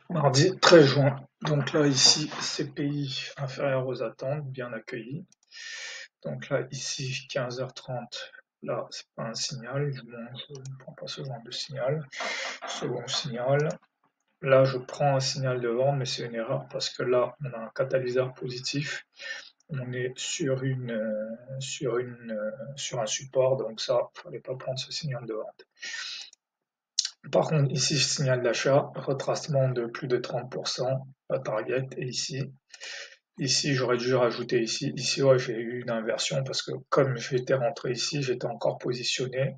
Mardi 13 juin. Donc là, ici, CPI inférieur aux attentes, bien accueilli. Donc là, ici, 15h30. Là, c'est pas un signal, du moins, je ne prends pas ce genre de signal. Second signal. Là, je prends un signal de vente, mais c'est une erreur parce que là, on a un catalyseur positif. On est sur un support, donc ça, il ne fallait pas prendre ce signal de vente. Par contre, ici, je signale d'achat, retracement de plus de 30%, la target est ici. Ici, j'aurais dû rajouter ici. Ici, ouais, j'ai eu une inversion parce que comme j'étais rentré ici, j'étais encore positionné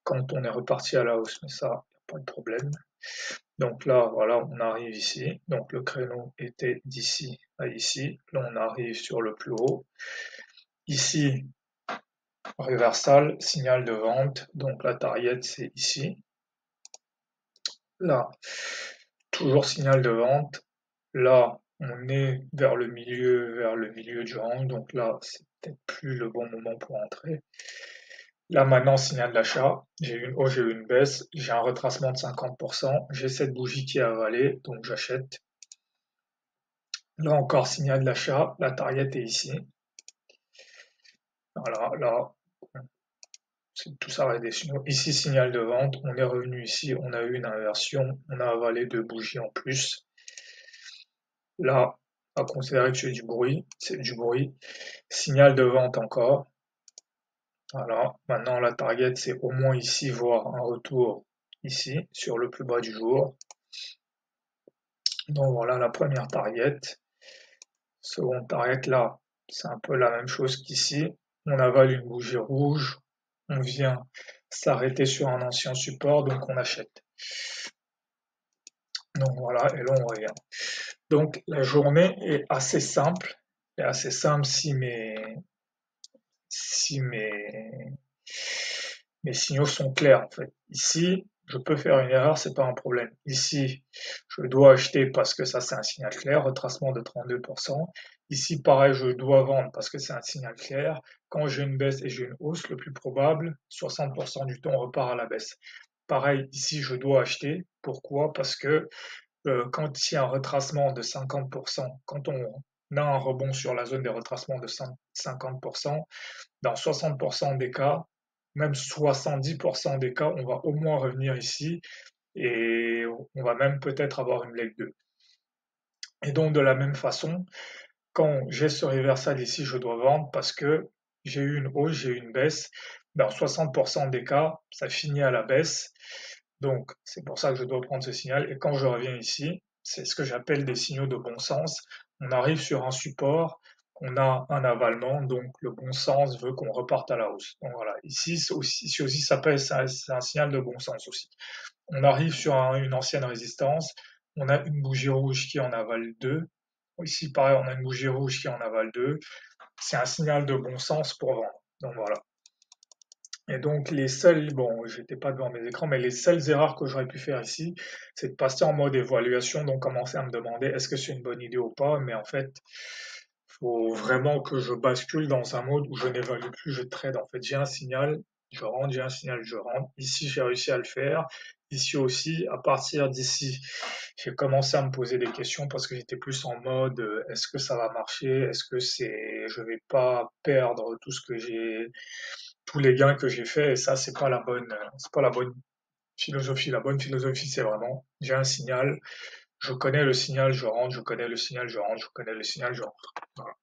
quand on est reparti à la hausse. Mais ça, pas de problème. Donc là, voilà, on arrive ici. Donc le créneau était d'ici à ici. Là, on arrive sur le plus haut. Ici, reversal, signal de vente. Donc la target, c'est ici. Là, toujours signal de vente. Là, on est vers le milieu du rang. Donc là, c'est peut-être plus le bon moment pour entrer. Là, maintenant, signal d'achat. J'ai eu une hausse, j'ai eu une baisse. J'ai un retracement de 50%. J'ai cette bougie qui est avalée, donc j'achète. Là encore, signal d'achat. La target est ici. Voilà, là, tout ça reste des signaux. Ici, signal de vente. On est revenu ici. On a eu une inversion. On a avalé deux bougies en plus. Là, on va considérer que c'est du bruit. C'est du bruit. Signal de vente encore. Voilà. Maintenant, la target, c'est au moins ici, voire un retour ici, sur le plus bas du jour. Donc voilà la première target. Seconde target, là, c'est un peu la même chose qu'ici. On avale une bougie rouge. On vient s'arrêter sur un ancien support, donc on achète. Donc voilà, et là on revient. Donc la journée est assez simple. Et assez simple si mes signaux sont clairs en fait. Ici, je peux faire une erreur, c'est pas un problème. Ici, je dois acheter parce que ça c'est un signal clair, retracement de 32%. Ici, pareil, je dois vendre parce que c'est un signal clair. Quand j'ai une baisse et j'ai une hausse, le plus probable, 60% du temps, on repart à la baisse. Pareil, ici, je dois acheter. Pourquoi? Parce que quand il y a un retracement de 50%, quand on a un rebond sur la zone des retracements de 50%, dans 60% des cas, même 70% des cas, on va au moins revenir ici et on va même peut-être avoir une leg 2. Et donc de la même façon, quand j'ai ce reversal ici, je dois vendre parce que j'ai eu une hausse, j'ai eu une baisse. Dans 60% des cas, ça finit à la baisse. Donc c'est pour ça que je dois prendre ce signal. Et quand je reviens ici, c'est ce que j'appelle des signaux de bon sens. On arrive sur un support, on a un avalement, donc le bon sens veut qu'on reparte à la hausse. Donc voilà, ici aussi ça peut c'est un signal de bon sens aussi. On arrive sur une ancienne résistance, on a une bougie rouge qui en avale deux. Ici, pareil, on a une bougie rouge qui en avale deux. C'est un signal de bon sens pour vendre. Donc voilà. Et donc les seules, bon, j'étais pas devant mes écrans, mais les seules erreurs que j'aurais pu faire ici, c'est de passer en mode évaluation, donc commencer à me demander est-ce que c'est une bonne idée ou pas, mais en fait, faut vraiment que je bascule dans un mode où je n'évalue plus, je trade. En fait, j'ai un signal, je rentre, j'ai un signal, je rentre. Ici, j'ai réussi à le faire. Ici aussi, à partir d'ici, j'ai commencé à me poser des questions parce que j'étais plus en mode est-ce que ça va marcher? Est-ce que je vais pas perdre tous les gains que j'ai faits? Et ça, c'est pas la bonne philosophie. La bonne philosophie, c'est vraiment, j'ai un signal, je connais le signal, je rentre, je connais le signal, je rentre, je connais le signal, je rentre. Voilà.